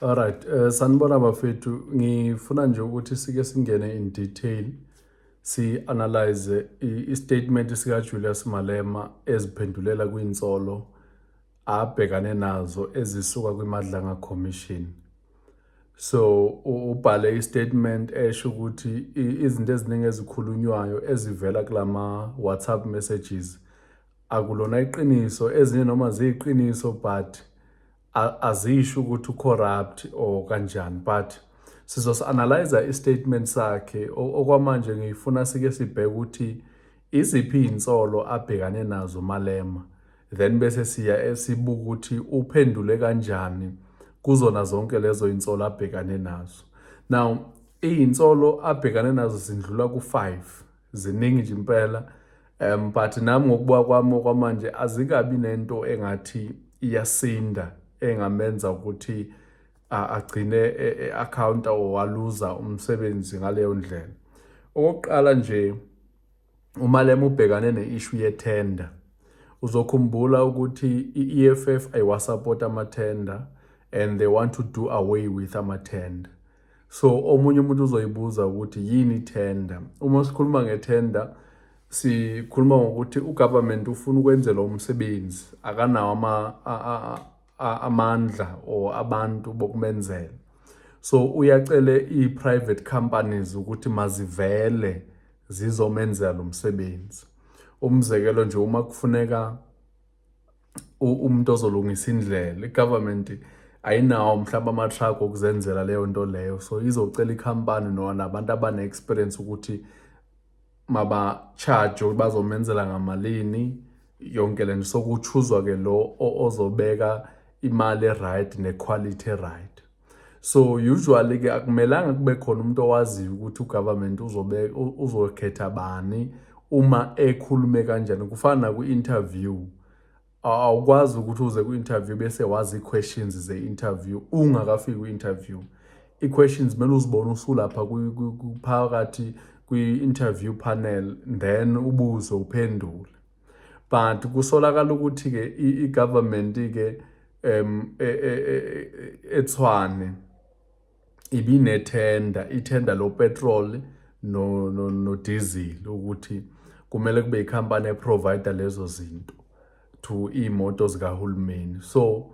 Alright, sanibona bafethu. Ngifuna nje ukuthi sike singene in detail si-analyze i-statement sika-Julius Malema eziphendulela kwinsolo abhekane nazo ezisuka kwiMadlanga Commission. So ubhale istatement esho ukuthi izinto eziningi ezikhulunywayo ezivela kulama WhatsApp messages akulona iqiniso, ezinye noma ziyiqiniso but azisho ukuthi ucorrupt or kanjani. But sizos-analyze istatement sakhe okwamanje ngifuna sike sibheke ukuthi iziphi iy'nsolo abhekane nazo Malema, then bese siya sibuka ukuthi uphendule kanjani kuzona zonke lezo insolo abhekane nazo. Now iy'nsolo abhekane nazo zindlula ku-5, ziningi nje impela. But nami ngokubuka kwami okwamanje azikabi nento engathi iyasinda engamenza ukuthi agcine e-account-a or waluza umsebenzi ngaleyo ndlela. Okokuqala nje, uMalema ubhekane ne-issue yethenda. Uzokhumbula ukuthi i-EFF ayiwasupport amathenda and they want to do away with amathenda. So omunye umuntu uzoyibuza ukuthi yini ithenda. Uma sikhuluma ngethenda sikhuluma ngokuthi ugovernment ufuna ukwenzela umsebenzi, akanawo amandla or abantu bokumenzela. So uyacele i-private companies ukuthi mazivele zizomenzela lo msebenzi. Umzekelo nje, uma kufuneka umuntu ozolungisa indlela, i-government ayinawo mhlawumbe ama-truck okuzenzela leyo nto leyo, so izocela ikhampani noma nabantu abane-experience ukuthi maba-charge bazomenzela ngamalini yonke lento. So kuchuzwa-ke lo ozobeka imali e-right ne-quality e-right. So usually-ke akumelanga kube khona umuntu owaziyo ukuthi ugovernment uzokhetha bani uma ekhulume kanjani. Kufana nakwi-interview, awukwazi ukuthi uze ku-interview bese wazi i-questions ze-interview ungakafiki ku-interview. I-questions kumele uzibone usulapha phakathi kwi-interview panel, then ubuze uphendule. But kusolakala ukuthi-ke i-government-ke eTshwane ibinethenda, ithenda lo petrol no diesel, ukuthi kumele kube ikhampani eprovide lezo zinto to iy'moto zikahulumeni. So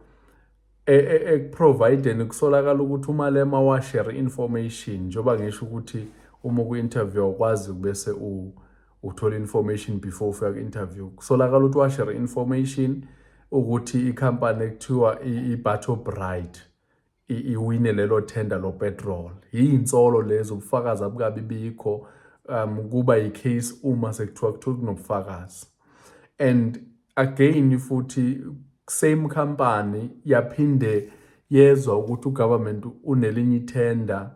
ekuprovideni kusolakala ukuthi uMalema washare information, njengoba ngisho ukuthi uma ku-interview awukwazi bese uthola information before ufika ku-interview. Kusolakala ukuthi washare information ukuthi ikhampani ekuthiwa i-Battle Bright iwine lelo thenda lo petrol. Iy'nsolo lezo, ubufakazi abukabi bikho. Kuba yi-case uma sekuthiwa kunobufakazi. And again futhi same company yaphinde yezwa ukuthi ugovernment unelinye ithenda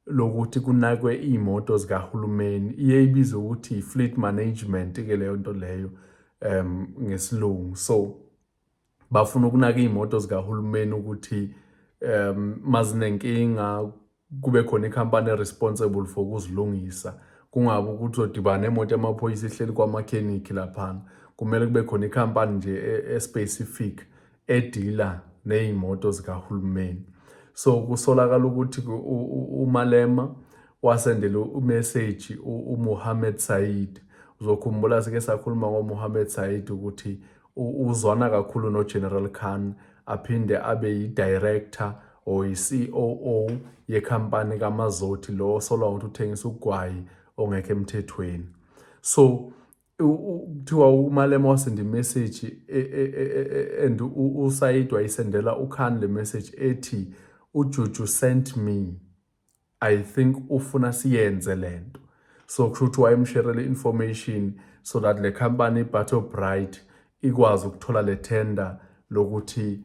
lokuthi kunakwe iy'moto zikahulumeni, iye ibizwe ukuthi i-fleet management-ke leyo nto leyo ngesilungu. So bafuna ukunaka iy'moto zikahulumeni ukuthi mazinenkinga kube khona ikhampani e-responsible for ukuzilungisa, kungabi ukuthi uzodibana nemoto yamaphoyisa ihleli kwamakhenikhi laphana. Kumele kube khona ikhampani nje e-specific edila ney'moto zikahulumeni. So kusolakala ukuthi uMalema wasendela umessage uMohammed Said. Uzokhumbula sike sakhuluma ngoMohammed Said ukuthi uzwana kakhulu noGeneral Khan, aphinde abe yi-director or i-COO yekhampani kaMazothi, lo osolwa ukuthi uthengisa ugwayi ongekho emthethweni. So kuthiwa uMalema wasenda imessage and uSaid wayisendela uKhan le message ethi, uJuju sent me, I think ufuna siyenze lento. So kusho ukuthi wayemsherele information so that le company i-Battle Bright ikwazi ukuthola le tender lokuthi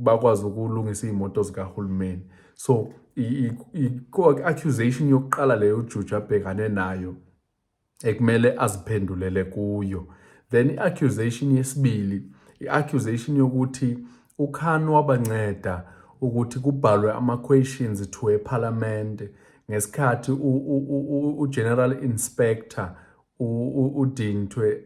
bakwazi ukulungisa iy'moto zikahulumeni. So i-accusation yokuqala leyo uJuju abhekane nayo ekumele aziphendulele kuyo. Then i-accusation yesibili, i-accusation yokuthi uKhan wabanceda ukuthi kubhalwe ama-questions to eParliament ngesikhathi u-General Inspector uDintwe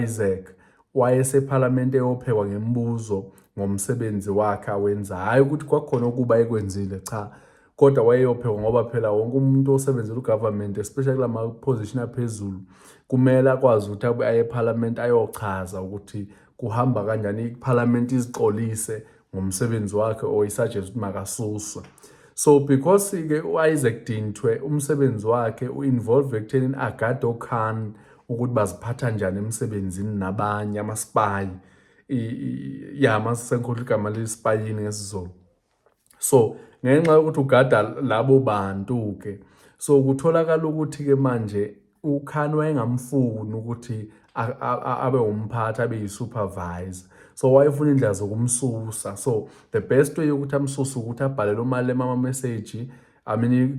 Isaac wayesephalamende eyophekwa ngemibuzo ngomsebenzi wakhe awenzayo. Hhayi ukuthi kwakhona ukuba ekwenzile, cha, kodwa wayeyophekwa ngoba phela wonke umuntu osebenzela ugovernment, especially kulama position aphezulu, kumele akwazi ukuthi aye eParliament ayochaza ukuthi kuhamba kanjani, iParliament izixolise ngomsebenzi wakhe or isuggest ukuthi makasuswe. So because-ke u-Isaac Dintwe umsebenzi wakhe u-involve ekuthenini agade oKhan ukuthi baziphatha njani emsebenzini nabanye amaspayi, masengikhuluma igama lespayini ngesiZulu. So ngenxa yokuthi ugada labo bantu-ke, so kutholakala ukuthi-ke manje uKhan wayengamfuni ukuthi abe umphathi, abe yi-supervisor. So wayefuna indlela zokumsusa. So the best way yokuthi amsuse ukuthi abhalele uMalema ama-message,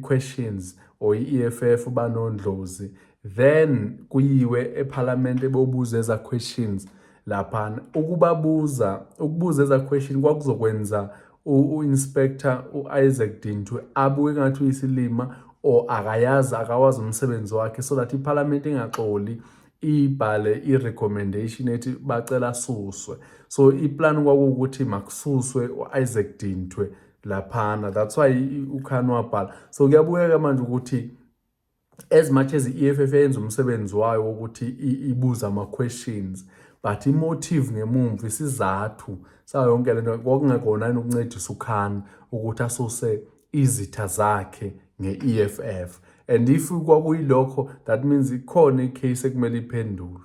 questions, or i-EFF banondlozi, then kuyiwe eParliament bobuza eza questions laphana. Ukubuza eza question kwakuzokwenza u-inspector u-Isaac Dintwe abuke ngathi uyisilima or akawazi umsebenzi wakhe, so that iParliament ingaxoli ibhale i-recommendation ethi bacela asuswe. So iplan kwakuwukuthi makususwe u-Isaac Dintwe laphana. That's why uKhan wabhala. So kuyabukeka manje ukuthi as much as i-EFF yenza umsebenzi wayo wokuthi ibuza ama-questions, but imotive ngemumva, isizathu sayo yonke lento kwakungekona ukuncedisa uKhan ukuthi asuse izitha zakhe nge-EFF. And if kwakuyilokho, that means ikhona icase ekumele iphendulwe.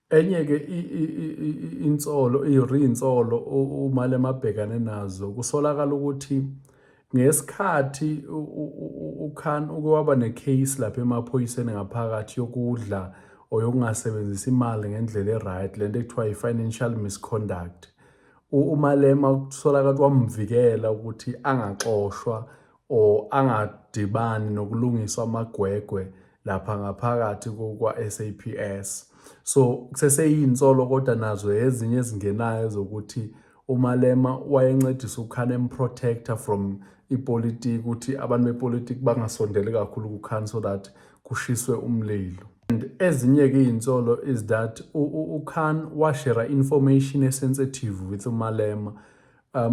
Enye-ke iy'nsolo uMalema abhekane nazo, kusolakala ukuthi ngesikhathi uKhan uke waba necase lapha emaphoyiseni ngaphakathi yokudla or yokungasebenzisi imali ngendlela e-right, lento ekuthiwa i-financial misconduct. uMalema kusolakala wamvikela ukuthi angaxoshwa or angadibani nokulungiswa amagwegwe lapha ngaphakathi kwa-SAPS. So kuseseyinsolo kodwa nazo ezinye ezingenayo zokuthi uMalema wayencedisa uKhan emprotector from ipolitiki, ukuthi abantu bepolitiki bangasondeli kakhulu kuKhan so that kushiswe umlilo. And ezinye-ke iy'nsolo is that uKhan washare information esensitive with uMalema.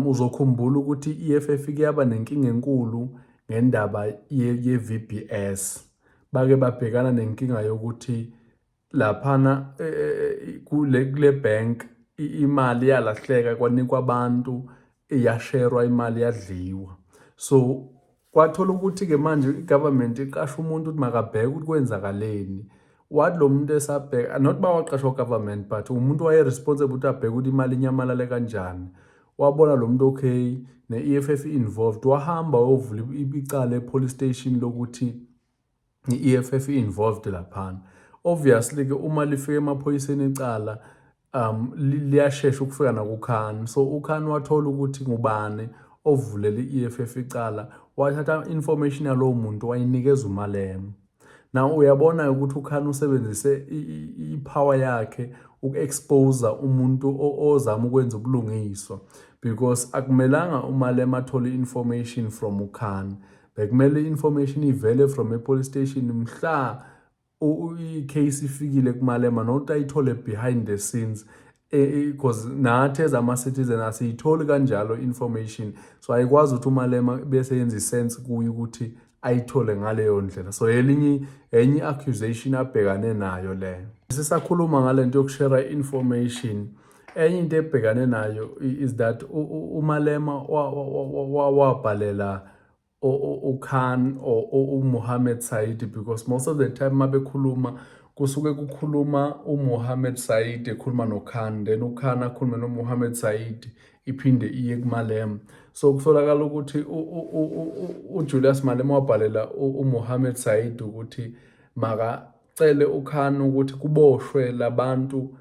Uzokhumbula ukuthi i-EFF kuyaba nenkinga enkulu ngendaba ye-VBS. Bake babhekana nenkinga yokuthi laphana kule bank imali yalahleka, kwanikwa abantu, iyasherwa imali yadliwa. So kwathola ukuthi-ke manje i-government iqasha umuntu ukuthi makabheke ukuthi kwenzakaleni. Wathi lo muntu esabheka, not bawaqashwa government, but umuntu waye-responsible ukuthi abheke ukuthi imali inyamalale kanjani. Wabona lo muntu okay, ne-EFF involved, wahamba wayovula icala e-police station lokuthi i-EFF involved laphana. Obviously-ke uma lifike emaphoyiseni icala liyashesha ukufika nakuKhan. So uKhan wathola ukuthi ngubani ovulele i-EFF icala, wathatha information yalowo muntu wayinikeza uMalema. Now uyabona ukuthi uKhan usebenzise i-power yakhe uku-expose umuntu ozama ukwenza ubulungiswa, because akumelanga uMalema athole information from uKhan. Bekumele i-information ivele from a-police station mhla i-case ifikile kuMalema, not ayithole behind the scenes, because nathi as ama-citizen asiyitholi kanjalo information. So ayikwazi ukuthi uMalema bese yenza i-sense kuye ukuthi ayithole ngaleyo ndlela. So enye accusation abhekane nayo le. Sisakhuluma ngale nto yokushare information, enye into ebhekane nayo is that uMalema wabhalela uKhan or uMohammed Said, because most of the time mabekhuluma kusuke kukhuluma uMohammed Said ekhuluma noKhan, then uKhan akhulume noMohammed Said iphinde iye kuMalema. So kusolakala ukuthi uJulius Malema wabhalela uMohammed Said ukuthi makacele uKhan ukuthi kuboshwe labantu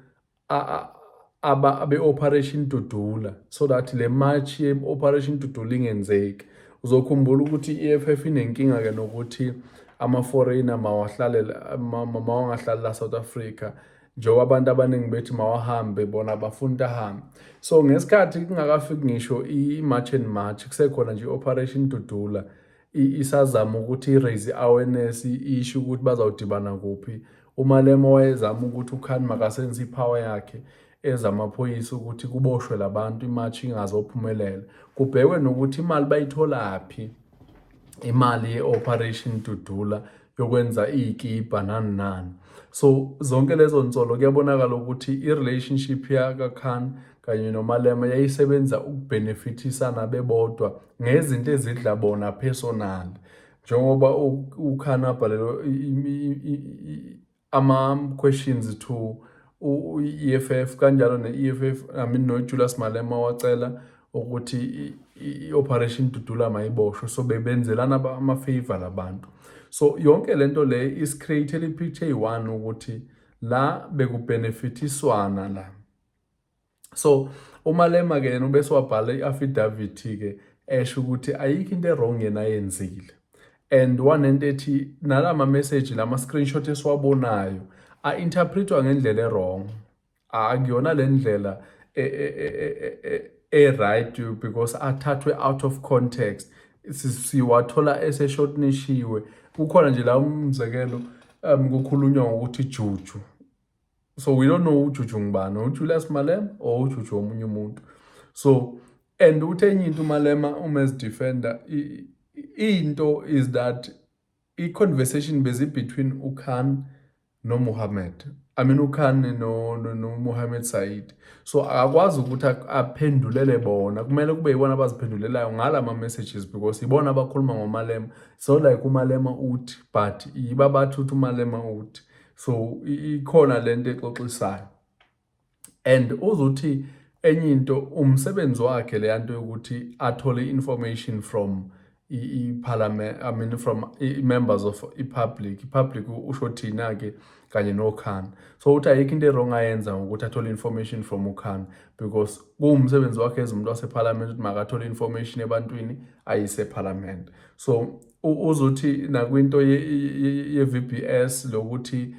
abe-Operation Dudula, so that le march ye-Operation Dudula ingenzeki. Uzokhumbula ukuthi i-EFF inenkinga-ke nokuthi ama-foreigner mawangahlali la South Africa, njengoba abantu abaningi bethi mawahambe bona bafuna ahambe. So ngesikhathi kungakafiki ngisho i-March and March, kusekhona nje i-Operation Dudula isazama ukuthi i-raise awareness, isho ukuthi bazawudibana kuphi. uMalema wayezama ukuthi uKhan makasebenzise ipower yakhe ezamaphoyisa ukuthi kuboshwe labantu imatch ingazophumelela. Kubhekwe nokuthi imali bayitholaphi, imali ye-Operation Dudula yokwenza iy'kibha nani nani. So zonke lezo nsolo kuyabonakala ukuthi i-relationship yakaKhan kanye noMalema yayisebenza ukubhenefithisana bebodwa ngezinto ezidla bona personal, njengoba uKhan abhalelwe ama-questions to i-EFF, kanjalo ne-EFF noJulius Malema wacela ukuthi i-Operation Dudula mayiboshwe. So bebenzelana ama-favor labantu. So yonke lento le is-create-ele i-picture eyi-one ukuthi la bekubhenefithiswana la. So uMalema-ke yena ubese wabhala i-affidavit-ke esho ukuthi ayikho into wrong yena ayenzile. And wanento ethi nalama message lama screenshot esiwabonayo a-interpretwa ngendlela wrong. Akuyona le ndlela right because athathwe out of context. Siwathola eseshotnishiwe. Kukhona nje la umzekelo kukhulunywa ngokuthi Juju. So we don't know uJuju ngibani, uJulius Malema or uJuju omunye umuntu. So and uthi enye into uMalema as defender into is that i-conversation bezi between uKhan no Muhammad. uKhan no Muhammad Said. So akwazi ukuthi aphendulele bona. Kumele kube yibona abaziphendulelayo ngala ma-messages because ibona abakhuluma ngoMalema. So like uMalema uthi but yiba bathi uthi uMalema uthi. So ikhona lento exoxisayo. And uzothi enye into umsebenzi wakhe le yanto yokuthi athole information from i-parliament, from members of i-public usho thina-ke kanye noKhan. So uthi ayikho into wrong ayenza ngokuthi athole information from uKhan because kuwumsebenzi wakhe ezumuntu waseparliament ukuthi makathole information ebantwini ayise-parliament. So uzothi nakwinto ye-VBS lokuthi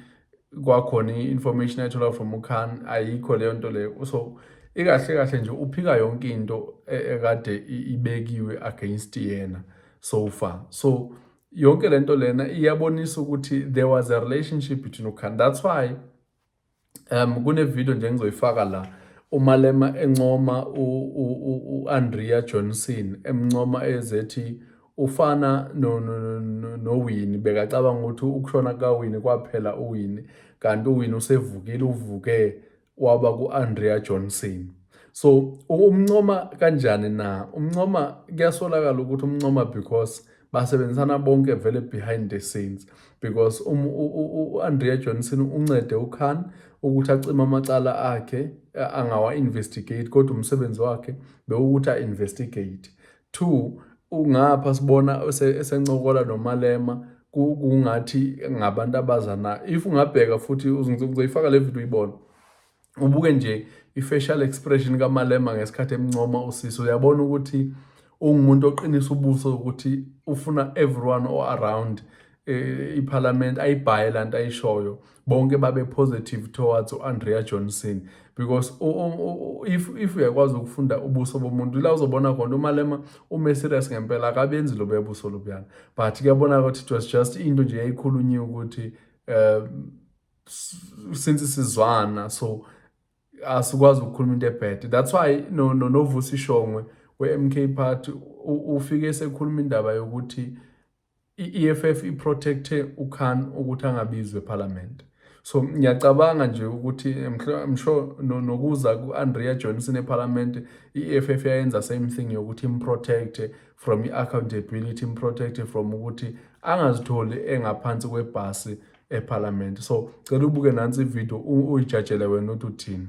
kwakhona i-information ayithola from uKhan ayikho leyo nto leyo. So ikahle kahle nje uphika yonke into ekade ibekiwe against yena so far. So yonke lento lena iyabonisa ukuthi there was a relationship between uKhan. That's why kune video nje ngizoyifaka la uMalema encoma u-Andrea Johnson, emncoma ezethi ufana no Winnie. Bekacabanga ukuthi ukushona kaWinnie kwaphela uWinnie, kanti uWinnie usevukile, uvuke waba ku-Andrea Johnson. So umncoma kanjani na? Umncoma kuyasolakala ukuthi umncoma because basebenzisana bonke vele behind the scenes, because u-Andrea Johnson uncede uKhan ukuthi acima amacala akhe angawa-investigate, kodwa umsebenzi wakhe bewukuthi a-investigate. 2, ungapha sibona esencokola noMalema kungathi ngabantu abazana. If ungabheka futhi uzoyifaka le video uyibona, ubuke nje i-facial expression kaMalema ngesikhathi emncoma uSisi, uyabona ukuthi ungumuntu oqinisa ubuso ukuthi ufuna everyone all around i-parliament ayibhaye lanto ayishoyo, bonke babe positive towards u-Andrea Johnson. Because if uyakwazi ukufunda ubuso bomuntu la uzobona khona uMalema serious ngempela, akabenzi lobo ebuso lobuyana. But kuyabona ukuthi it was just into nje yayikhulunyiwe ukuthi since sizwana so asikwazi ukukhuluma into ebhede. That's why noVusi Shongwe we-MK Party ufike sekhuluma indaba yokuthi i-EFF iprotecte uKhan ukuthi angabizwe eParliament. So ngiyacabanga nje ukuthi I'm sure nokuza ku-Andrea Johnson eParliament i-EFF yayenza same thing yokuthi improtecte from i-accountability, improtecte from ukuthi angazitholi engaphansi kwebhasi eParliament. So cela ubuke nansi ivideo uyijajele wena ukuthi uthini.